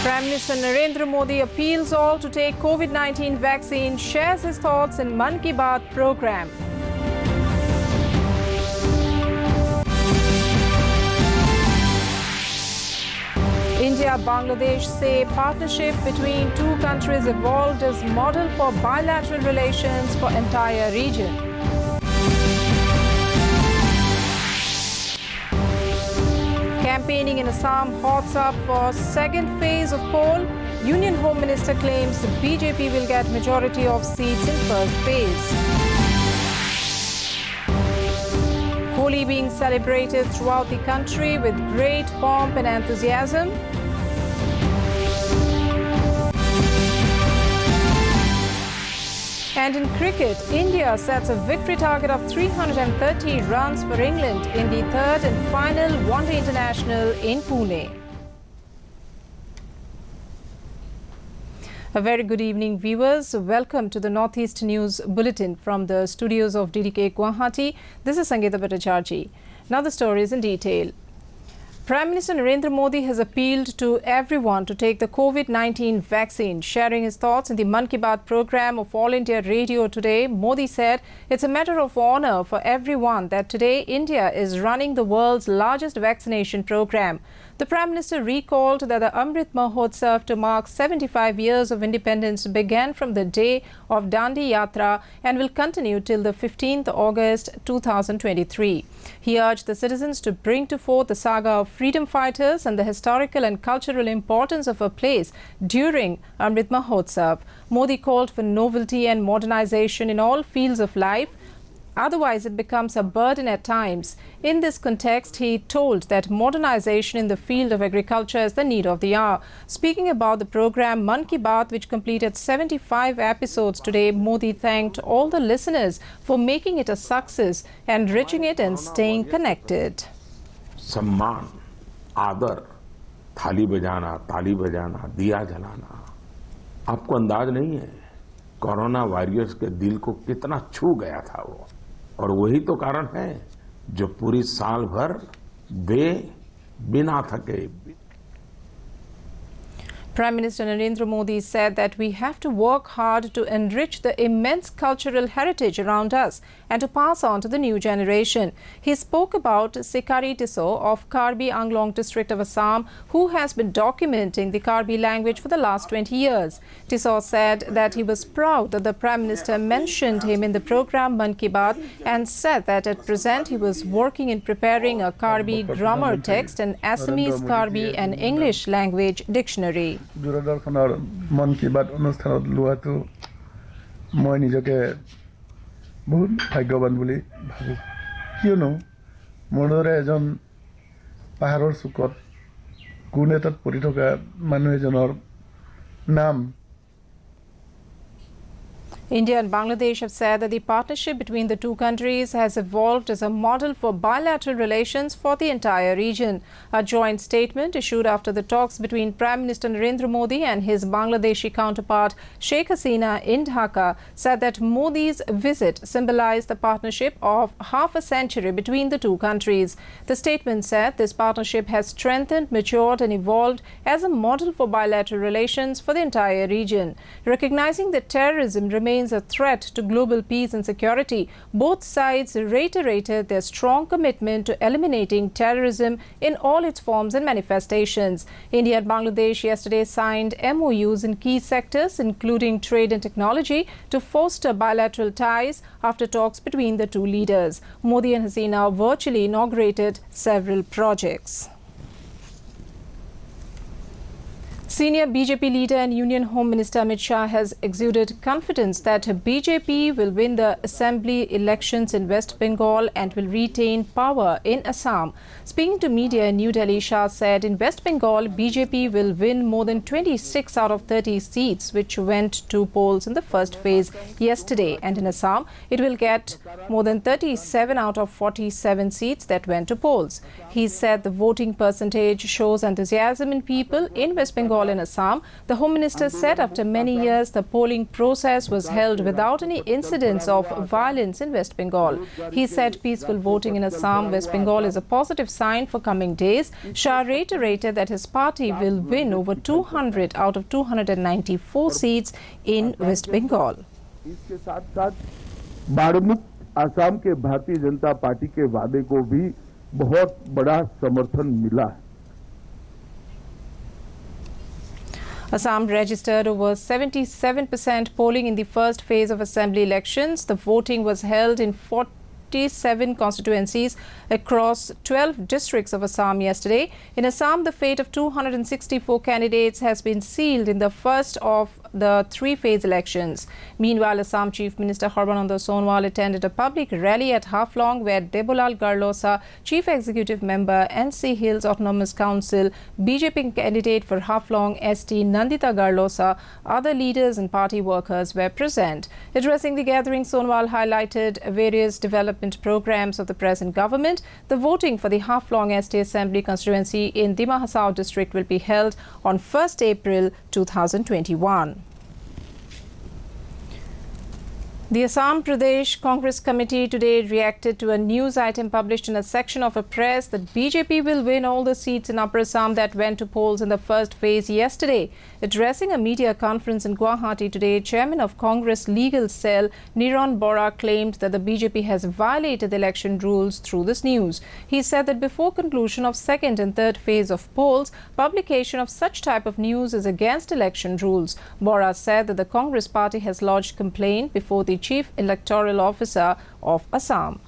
Prime Minister Narendra Modi appeals all to take COVID-19 vaccine, shares his thoughts in Mann Ki Baat program. India-Bangladesh say partnership between two countries evolved as model for bilateral relations for entire region. Campaigning in Assam hots up for second phase of poll. Union Home Minister claims the BJP will get majority of seats in first phase. Holi being celebrated throughout the country with great pomp and enthusiasm. And in cricket, India sets a victory target of 330 runs for England in the third and final one-day international in Pune. A very good evening, viewers. Welcome to the Northeast News Bulletin from the studios of DDK Guwahati. This is Sangeeta Bhattacharjee. Now the stories in detail. Prime Minister Narendra Modi has appealed to everyone to take the COVID-19 vaccine. Sharing his thoughts in the Mann Ki Baat program of All India Radio today, Modi said it's a matter of honor for everyone that today India is running the world's largest vaccination program. The Prime Minister recalled that the Amrit Mahotsav to mark 75 years of independence began from the day of Dandi Yatra and will continue till the 15th August 2023. He urged the citizens to bring to fore the saga of freedom fighters and the historical and cultural importance of a place during Amrit Mahotsav. Modi called for novelty and modernization in all fields of life. Otherwise, it becomes a burden at times. In this context, he told that modernization in the field of agriculture is the need of the hour. Speaking about the program Mann Ki Baat, which completed 75 episodes today, Modi thanked all the listeners for making it a success, enriching it and staying connected. सम्मान, आदर, थाली बजाना, ताली बजाना, दिया जलाना, आपको अंदाज नहीं है कोरोना वायरस के दिल को कितना छू गया था वो, और वही तो कारण है जो पूरी साल भर वे बिना थके. Prime Minister Narendra Modi said that we have to work hard to enrich the immense cultural heritage around us and to pass on to the new generation. He spoke about Sikari Tiso of Karbi Anglong district of Assam, who has been documenting the Karbi language for the last 20 years. Tiso said that he was proud that the Prime Minister mentioned him in the program Mann Ki Baat and said that at present he was working in preparing a Karbi grammar text and Assamese Karbi and English language dictionary. দূৰদৰ্শনৰ মন কি বাত অনুষ্ঠানত লোৱাটো মই নিজকে বহুত ভাগ্যৱান বুলি ভাবো, কিয়নো মোৰ দৰে এজন পাহাৰৰ চুকত কোন এটাত পৰি থকা মানুহ এজনৰ নাম. India and Bangladesh have said that the partnership between the two countries has evolved as a model for bilateral relations for the entire region. A joint statement issued after the talks between Prime Minister Narendra Modi and his Bangladeshi counterpart Sheikh Hasina in Dhaka said that Modi's visit symbolized the partnership of half a century between the two countries. The statement said this partnership has strengthened, matured and evolved as a model for bilateral relations for the entire region. Recognizing that terrorism remains a threat to global peace and security, both sides reiterated their strong commitment to eliminating terrorism in all its forms and manifestations. India and Bangladesh yesterday signed MOUs in key sectors, including trade and technology, to foster bilateral ties after talks between the two leaders. Modi and Hasina virtually inaugurated several projects. Senior BJP leader and Union Home Minister Amit Shah has exuded confidence that BJP will win the assembly elections in West Bengal and will retain power in Assam. Speaking to media in New Delhi, Shah said in West Bengal, BJP will win more than 26 out of 30 seats which went to polls in the first phase yesterday. And in Assam, it will get more than 37 out of 47 seats that went to polls. He said the voting percentage shows enthusiasm in people in West Bengal Bengal and Assam. The Home Minister said after many years the polling process was held without any incidents of violence in West Bengal. He said peaceful voting in Assam, West Bengal is a positive sign for coming days. Shah reiterated that his party will win over 200 out of 294 seats in West Bengal. इसके साथ-साथ बाड़मुक्त आसाम के Bharatiya Janata party के वादे को भी बहुत बड़ा समर्थन मिला है. Assam registered over 77% polling in the first phase of assembly elections. The voting was held in 47 constituencies across 12 districts of Assam yesterday. In Assam, the fate of 264 candidates has been sealed in the first of the three-phase elections. Meanwhile, Assam Chief Minister Sarbananda Sonowal attended a public rally at Haflong where Debolal Garlosa, Chief Executive Member, NC Hills Autonomous Council, BJP candidate for Haflong, ST Nandita Garlosa, other leaders and party workers were present. Addressing the gathering, Sonowal highlighted various development programs of the present government. The voting for the Haflong ST Assembly constituency in Dima Hasao district will be held on 1st April 2021. The Assam Pradesh Congress Committee today reacted to a news item published in a section of a press that BJP will win all the seats in Upper Assam that went to polls in the first phase yesterday. Addressing a media conference in Guwahati today, Chairman of Congress Legal Cell Niran Bora claimed that the BJP has violated the election rules through this news. He said that before conclusion of second and third phase of polls, publication of such type of news is against election rules. Bora said that the Congress party has lodged complaint before the Chief Electoral Officer of Assam.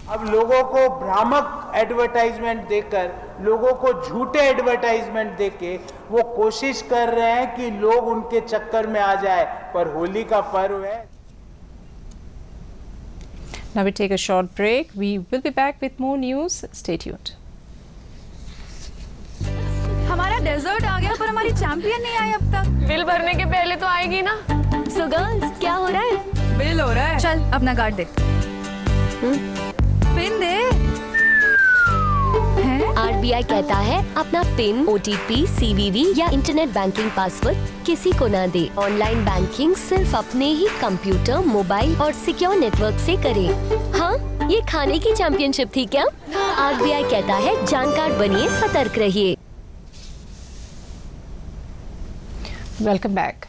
अब लोगों को भ्रामक advertisement देकर, लोगों को झूठे advertisement देके वो कोशिश कर रहे हैं कि लोग उनके चक्कर में आ जाए, पर होली का पर्व है. Now we take a short break. We will be back with more news. Stay tuned. हमारा डेजर्ट आ गया पर हमारी चैंपियन नहीं आई अब तक. बिल भरने के पहले तो आएगी ना. सो गर्ल्स, क्या हो रहा है? बिल हो रहा है. चल अपना कार्ड दे. पिन दे. RBI कहता है अपना पिन, OTP, CVV या इंटरनेट बैंकिंग पासवर्ड किसी को ना दे. ऑनलाइन बैंकिंग सिर्फ अपने ही कंप्यूटर, मोबाइल और सिक्योर नेटवर्क से करें. हाँ, ये खाने की चैंपियनशिप थी क्या? RBI कहता है जानकार बनिए, सतर्क रहिए. Welcome back.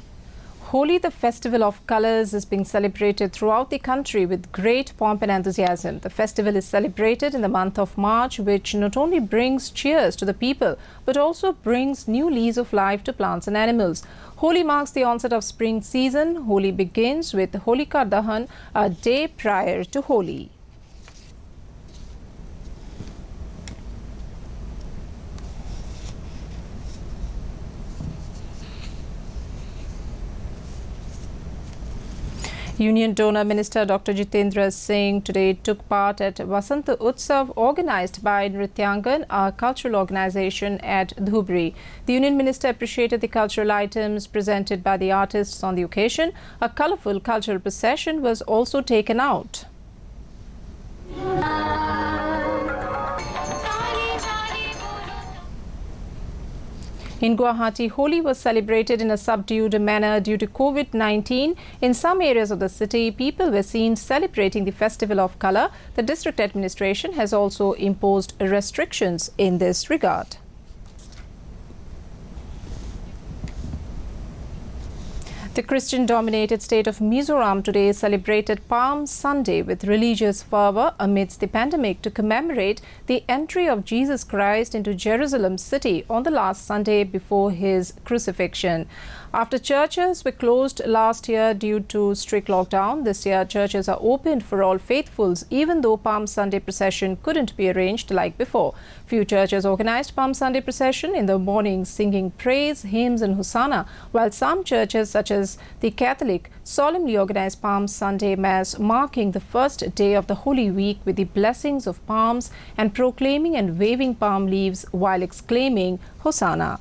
Holi, the festival of colours, is being celebrated throughout the country with great pomp and enthusiasm. The festival is celebrated in the month of March, which not only brings cheers to the people, but also brings new lease of life to plants and animals. Holi marks the onset of spring season. Holi begins with Holika Dahan, a day prior to Holi. Union Donor Minister Dr. Jitendra Singh today took part at Vasant Utsav organised by Nrityangan, a cultural organisation at Dhubri. The Union Minister appreciated the cultural items presented by the artists on the occasion. A colourful cultural procession was also taken out. In Guwahati, Holi was celebrated in a subdued manner due to COVID-19. In some areas of the city, people were seen celebrating the festival of colour. The district administration has also imposed restrictions in this regard. The Christian-dominated state of Mizoram today celebrated Palm Sunday with religious fervour amidst the pandemic to commemorate the entry of Jesus Christ into Jerusalem city on the last Sunday before his crucifixion. After churches were closed last year due to strict lockdown, this year churches are opened for all faithfuls, even though Palm Sunday procession couldn't be arranged like before. Few churches organized Palm Sunday procession in the morning, singing praise, hymns and Hosanna, while some churches such as the Catholic solemnly organized Palm Sunday Mass, marking the first day of the Holy Week with the blessings of palms and proclaiming and waving palm leaves while exclaiming Hosanna.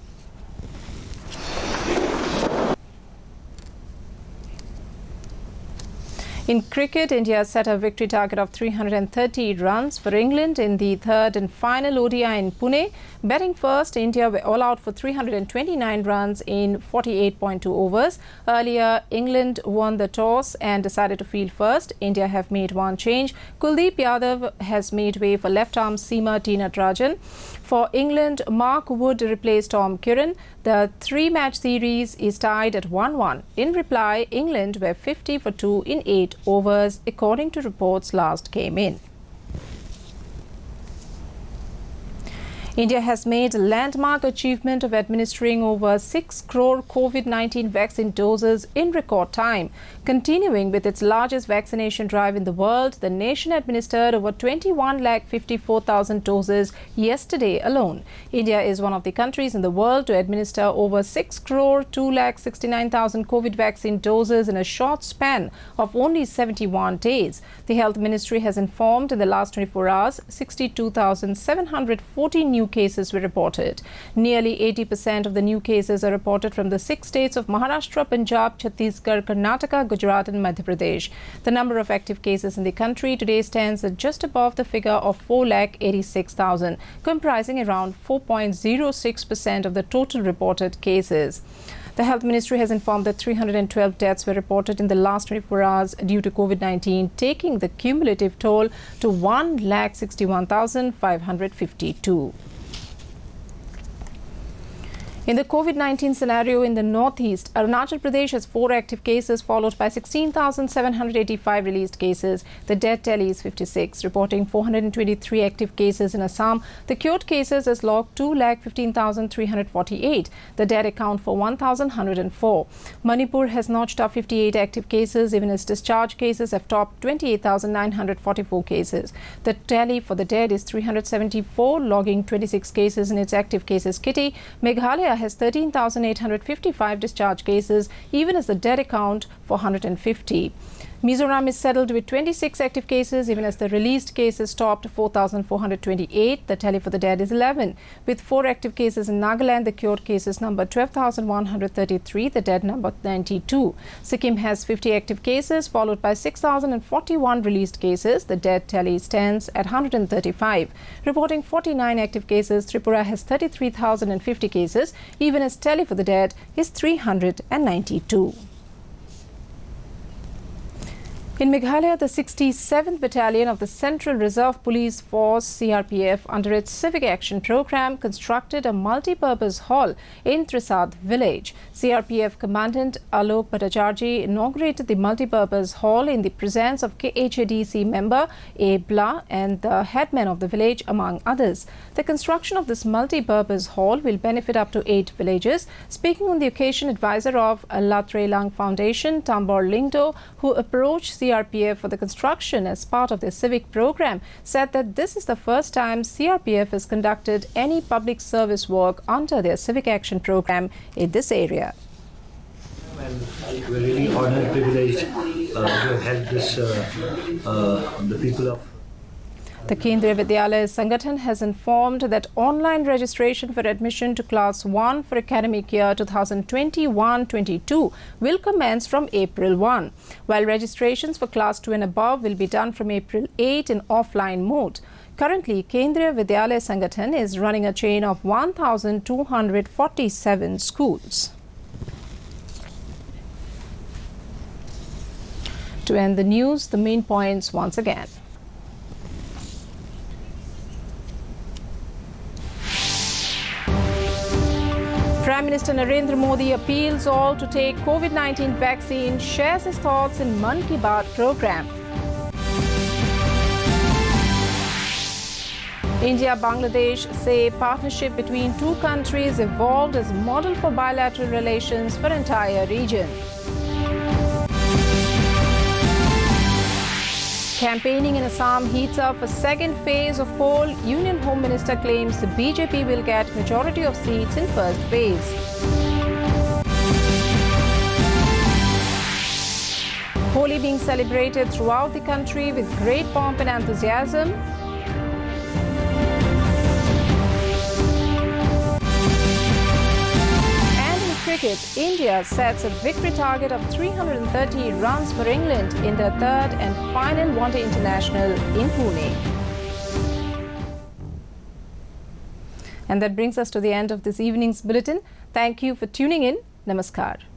In cricket, India set a victory target of 330 runs for England in the third and final ODI in Pune. Batting first, India were all out for 329 runs in 48.2 overs. Earlier, England won the toss and decided to field first. India have made one change. Kuldeep Yadav has made way for left-arm seamer T. Natarajan. For England, Mark Wood replaced Tom Curran. The three-match series is tied at 1-1. In reply, England were 50 for 2 in 8 overs, according to reports last came in. India has made a landmark achievement of administering over 6 crore COVID-19 vaccine doses in record time. Continuing with its largest vaccination drive in the world, the nation administered over 21,54,000 doses yesterday alone. India is one of the countries in the world to administer over 6 crore 2,69,000 COVID vaccine doses in a short span of only 71 days. The Health Ministry has informed in the last 24 hours, 62,740 new cases were reported. Nearly 80% of the new cases are reported from the 6 states of Maharashtra, Punjab, Chhattisgarh, Karnataka, Gujarat and Madhya Pradesh. The number of active cases in the country today stands at just above the figure of 4,86,000, comprising around 4.06% of the total reported cases. The Health Ministry has informed that 312 deaths were reported in the last 24 hours due to COVID-19, taking the cumulative toll to 1,61,552. In the COVID-19 scenario in the northeast, Arunachal Pradesh has 4 active cases followed by 16,785 released cases. The death tally is 56, reporting 423 active cases in Assam. The cured cases has logged 2,15,348. The dead account for 1,104. Manipur has notched up 58 active cases, even as discharge cases have topped 28,944 cases. The tally for the dead is 374, logging 26 cases in its active cases kitty. Meghalaya has 13,855 discharge cases, even as the dead account for 150. Mizoram is settled with 26 active cases, even as the released cases topped 4,428. The tally for the dead is 11. With 4 active cases in Nagaland, the cured cases number 12,133, the dead number 92. Sikkim has 50 active cases, followed by 6,041 released cases. The dead tally stands at 135. Reporting 49 active cases, Tripura has 33,050 cases, even as tally for the dead is 392. In Meghalaya, the 67th Battalion of the Central Reserve Police Force (CRPF), under its Civic Action Program, constructed a multi-purpose hall in Trisad village. CRPF Commandant Alok Bhattacharjee inaugurated the multi-purpose hall in the presence of KHADC member A. Bla and the headman of the village, among others. The construction of this multi-purpose hall will benefit up to 8 villages. Speaking on the occasion, advisor of Latrelang Foundation, Tambor Lingdo, who approached CRPF for the construction as part of their civic program, said that this is the first time CRPF has conducted any public service work under their civic action program in this area. And we're really honored and privileged to have helped the people of The Kendriya Vidyalaya Sangathan has informed that online registration for admission to Class 1 for academic year 2021-22 will commence from April 1, while registrations for Class 2 and above will be done from April 8 in offline mode. Currently, Kendriya Vidyalaya Sangathan is running a chain of 1,247 schools. To end the news, the main points once again. Prime Minister Narendra Modi appeals all to take COVID-19 vaccine, shares his thoughts in Mann Ki Baat program. India-Bangladesh say partnership between two countries evolved as model for bilateral relations for entire region. Campaigning in Assam heats up for second phase of poll. Union Home Minister claims the BJP will get majority of seats in first phase. Holi being celebrated throughout the country with great pomp and enthusiasm. And in cricket, India sets a victory target of 330 runs for England in their third and final one-day international in Pune. And that brings us to the end of this evening's bulletin. Thank you for tuning in. Namaskar.